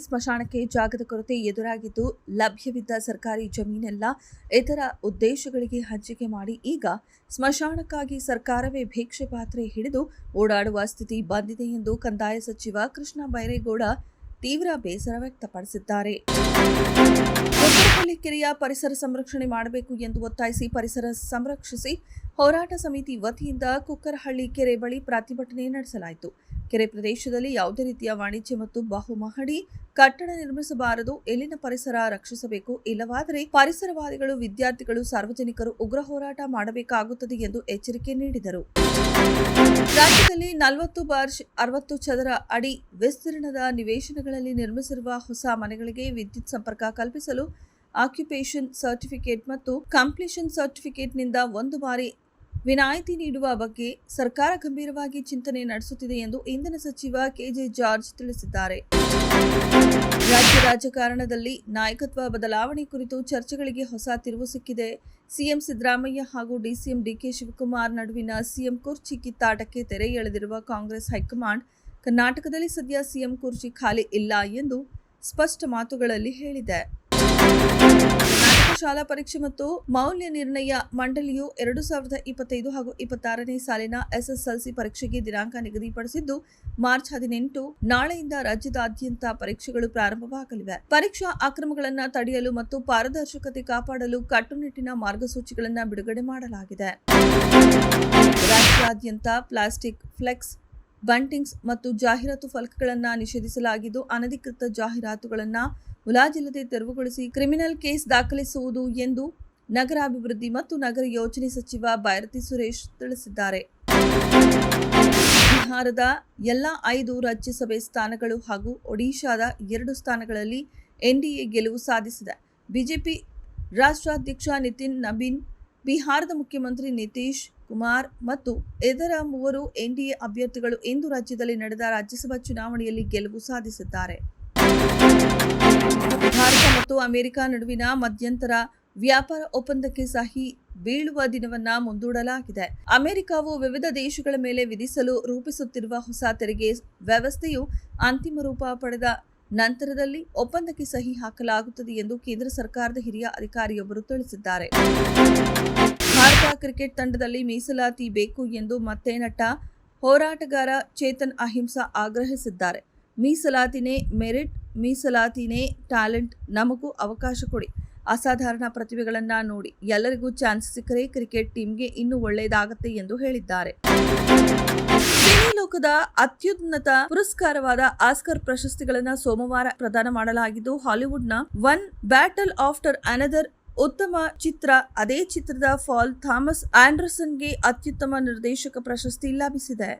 ಸ್ಮಶಾನಕ್ಕೆ ಜಾಗದ ಕೊರತೆ ಎದುರಾಗಿದ್ದು ಲಭ್ಯವಿದ್ದ ಸರ್ಕಾರಿ ಜಮೀನೆಲ್ಲ ಇತರ ಉದ್ದೇಶಗಳಿಗೆ ಹಂಚಿಕೆ ಮಾಡಿ ಈಗ ಸ್ಮಶಾನಕ್ಕಾಗಿ ಸರ್ಕಾರವೇ ಭಿಕ್ಷೆ ಪಾತ್ರೆ ಹಿಡಿದು ಓಡಾಡುವ ಸ್ಥಿತಿ ಬಂದಿದೆ ಎಂದು ಕಂದಾಯ ಸಚಿವ ಕೃಷ್ಣ ಬೈರೇಗೌಡ ತೀವ್ರ ಬೇಸರ ವ್ಯಕ್ತಪಡಿಸಿದ್ದಾರೆ. ಕೆರೆಯ ಪರಿಸರ ಸಂರಕ್ಷಣೆ ಮಾಡಬೇಕು ಎಂದು ಒತ್ತಾಯಿಸಿ ಪರಿಸರ ಸಂರಕ್ಷಿಸಿ ಹೋರಾಟ ಸಮಿತಿ ವತಿಯಿಂದ ಕುಕ್ಕರಹಳ್ಳಿ ಕೆರೆ ಬಳಿ ಪ್ರತಿಭಟನೆ ನಡೆಸಲಾಯಿತು. ಕೆರೆ ಪ್ರದೇಶದಲ್ಲಿ ಯಾವುದೇ ರೀತಿಯ ವಾಣಿಜ್ಯ ಮತ್ತು ಬಹುಮಹಡಿ ಕಟ್ಟಡ ನಿರ್ಮಿಸಬಾರದು, ಇಲ್ಲಿನ ಪರಿಸರ ರಕ್ಷಿಸಬೇಕು, ಇಲ್ಲವಾದರೆ ಪರಿಸರವಾದಿಗಳು, ವಿದ್ಯಾರ್ಥಿಗಳು, ಸಾರ್ವಜನಿಕರು ಉಗ್ರ ಹೋರಾಟ ಮಾಡಬೇಕಾಗುತ್ತದೆ ಎಂದು ಎಚ್ಚರಿಕೆ ನೀಡಿದರು. ರಾಜ್ಯದಲ್ಲಿ 40/60 ಚದರ ಅಡಿ ವಿಸ್ತೀರ್ಣದ ನಿವೇಶನಗಳಲ್ಲಿ ನಿರ್ಮಿಸಿರುವ ಹೊಸ ಮನೆಗಳಿಗೆ ವಿದ್ಯುತ್ ಸಂಪರ್ಕ ಕಲ್ಪಿಸಲು ಆಕ್ಯುಪೇಷನ್ ಸರ್ಟಿಫಿಕೇಟ್ ಮತ್ತು ಕಂಪ್ಲೀಷನ್ ಸರ್ಟಿಫಿಕೇಟ್ನಿಂದ 1 ಬಾರಿ ವಿನಾಯಿತಿ ನೀಡುವ ಬಗ್ಗೆ ಸರ್ಕಾರ ಗಂಭೀರವಾಗಿ ಚಿಂತನೆ ನಡೆಸುತ್ತಿದೆ ಎಂದು ಇಂಧನ ಸಚಿವ ಕೆಜೆ ಜಾರ್ಜ್ ತಿಳಿಸಿದ್ದಾರೆ. ರಾಜ್ಯ ರಾಜಕಾರಣದಲ್ಲಿ ನಾಯಕತ್ವ ಬದಲಾವಣೆ ಕುರಿತು ಚರ್ಚೆಗಳಿಗೆ ಹೊಸ ತಿರುವು ಸಿಕ್ಕಿದೆ. ಸಿಎಂ ಸಿದ್ದರಾಮಯ್ಯ ಹಾಗೂ ಡಿಸಿಎಂ ಡಿಕೆ ಶಿವಕುಮಾರ್ ನಡುವಿನ ಸಿಎಂ ಕುರ್ಚಿ ಕಿತ್ತಾಟಕ್ಕೆ ತೆರೆ ಎಳೆದಿರುವ ಕಾಂಗ್ರೆಸ್ ಹೈಕಮಾಂಡ್ ಕರ್ನಾಟಕದಲ್ಲಿ ಸದ್ಯ ಸಿಎಂ ಕುರ್ಚಿ ಖಾಲಿ ಇಲ್ಲ ಎಂದು ಸ್ಪಷ್ಟ ಮಾತುಗಳಲ್ಲಿ ಹೇಳಿದೆ. ಶಾಲಾ ಪರೀಕ್ಷೆ ಮತ್ತು ಮೌಲ್ಯ ನಿರ್ಣಯ ಮಂಡಳಿಯು 2025 ಹಾಗೂ 26ನೇ ಸಾಲಿನ ಎಸ್ಎಸ್ಎಲ್ಸಿ ಪರೀಕ್ಷೆಗೆ ದಿನಾಂಕ ನಿಗದಿಪಡಿಸಿದ್ದು ಮಾರ್ಚ್ 18 ನಾಳೆಯಿಂದ ರಾಜ್ಯದಾದ್ಯಂತ ಪರೀಕ್ಷೆಗಳು ಪ್ರಾರಂಭವಾಗಲಿವೆ. ಪರೀಕ್ಷಾ ಅಕ್ರಮಗಳನ್ನು ತಡೆಯಲು ಮತ್ತು ಪಾರದರ್ಶಕತೆ ಕಾಪಾಡಲು ಕಟ್ಟುನಿಟ್ಟಿನ ಮಾರ್ಗಸೂಚಿಗಳನ್ನು ಬಿಡುಗಡೆ ಮಾಡಲಾಗಿದೆ. ರಾಜ್ಯಾದ್ಯಂತ ಪ್ಲಾಸ್ಟಿಕ್ ಫ್ಲೆಕ್ಸ್, ಬಂಟಿಂಗ್ಸ್ ಮತ್ತು ಜಾಹೀರಾತು ಫಲಕಗಳನ್ನು ನಿಷೇಧಿಸಲಾಗಿದ್ದು, ಅನಧಿಕೃತ ಜಾಹೀರಾತುಗಳನ್ನು ಮುಲಾಜಿಲ್ಲದೆ ತೆರವುಗೊಳಿಸಿ ಕ್ರಿಮಿನಲ್ ಕೇಸ್ ದಾಖಲಿಸುವುದು ಎಂದು ನಗರಾಭಿವೃದ್ಧಿ ಮತ್ತು ನಗರ ಯೋಜನೆ ಸಚಿವ ಬೈರತಿ ಸುರೇಶ್ ತಿಳಿಸಿದ್ದಾರೆ. ಬಿಹಾರದ ಎಲ್ಲ 5 ರಾಜ್ಯಸಭೆ ಸ್ಥಾನಗಳು ಹಾಗೂ ಒಡಿಶಾದ 2 ಸ್ಥಾನಗಳಲ್ಲಿ ಎನ್ಡಿಎ ಗೆಲುವು ಸಾಧಿಸಿದೆ. ಬಿಜೆಪಿ ರಾಷ್ಟ್ರಾಧ್ಯಕ್ಷ ನಿತಿನ್ ನಬೀನ್, ಬಿಹಾರದ ಮುಖ್ಯಮಂತ್ರಿ ನಿತೀಶ್ ಕುಮಾರ್ ಮತ್ತು ಇತರ 3 ಎನ್ಡಿಎ ಅಭ್ಯರ್ಥಿಗಳು ಇಂದು ರಾಜ್ಯದಲ್ಲಿ ನಡೆದ ರಾಜ್ಯಸಭಾ ಚುನಾವಣೆಯಲ್ಲಿ ಗೆಲುವು ಸಾಧಿಸಿದ್ದಾರೆ. ಭಾರತ ಮತ್ತು ಅಮೆರಿಕ ನಡುವಿನ ಮಧ್ಯಂತರ ವ್ಯಾಪಾರ ಒಪ್ಪಂದಕ್ಕೆ ಸಹಿ ಬೀಳುವ ದಿನವನ್ನ ಮುಂದೂಡಲಾಗಿದೆ. ಅಮೆರಿಕವು ವಿವಿಧ ದೇಶಗಳ ಮೇಲೆ ವಿಧಿಸಲು ರೂಪಿಸುತ್ತಿರುವ ಹೊಸ ತೆರಿಗೆ ವ್ಯವಸ್ಥೆಯು ಅಂತಿಮ ರೂಪ ಪಡೆದ ನಂತರದಲ್ಲಿ ಒಪ್ಪಂದಕ್ಕೆ ಸಹಿ ಹಾಕಲಾಗುತ್ತದೆ ಎಂದು ಕೇಂದ್ರ ಸರ್ಕಾರದ ಹಿರಿಯ ಅಧಿಕಾರಿಯೊಬ್ಬರು ತಿಳಿಸಿದ್ದಾರೆ. ಭಾರತ ಕ್ರಿಕೆಟ್ ತಂಡದಲ್ಲಿ ಮೀಸಲಾತಿ ಬೇಕು ಎಂದು ಮತ್ತೆ ನಟ ಹೋರಾಟಗಾರ ಚೇತನ್ ಅಹಿಂಸಾ ಆಗ್ರಹಿಸಿದ್ದಾರೆ. ಮೀಸಲಾತಿನೇ ಮೆರಿಟ್, ಮೀಸಲಾತಿನೇ ಟ್ಯಾಲೆಂಟ್, ನಮಗೂ ಅವಕಾಶ ಕೊಡಿ, ಅಸಾಧಾರಣ ಪ್ರತಿಭೆಗಳನ್ನ ನೋಡಿ, ಎಲ್ಲರಿಗೂ ಚಾನ್ಸ್ ಸಿಕ್ಕರೆ ಕ್ರಿಕೆಟ್ ಟೀಮ್ಗೆ ಇನ್ನೂ ಒಳ್ಳೆಯದಾಗತ್ತೆ ಎಂದು ಹೇಳಿದ್ದಾರೆ. ಸಿನಿ ಲೋಕದ ಅತ್ಯುನ್ನತ ಪುರಸ್ಕಾರವಾದ ಆಸ್ಕರ್ ಪ್ರಶಸ್ತಿಗಳನ್ನು ಸೋಮವಾರ ಪ್ರದಾನ ಮಾಡಲಾಗಿದ್ದು, ಹಾಲಿವುಡ್ನ ಒನ್ ಬ್ಯಾಟಲ್ ಆಫ್ಟರ್ ಅನದರ್ ಉತ್ತಮ ಚಿತ್ರ, ಅದೇ ಚಿತ್ರದ ಫಾಲ್ ಥಾಮಸ್ ಆಂಡರ್ಸನ್ಗೆ ಅತ್ಯುತ್ತಮ ನಿರ್ದೇಶಕ ಪ್ರಶಸ್ತಿ ಲಭಿಸಿದೆ.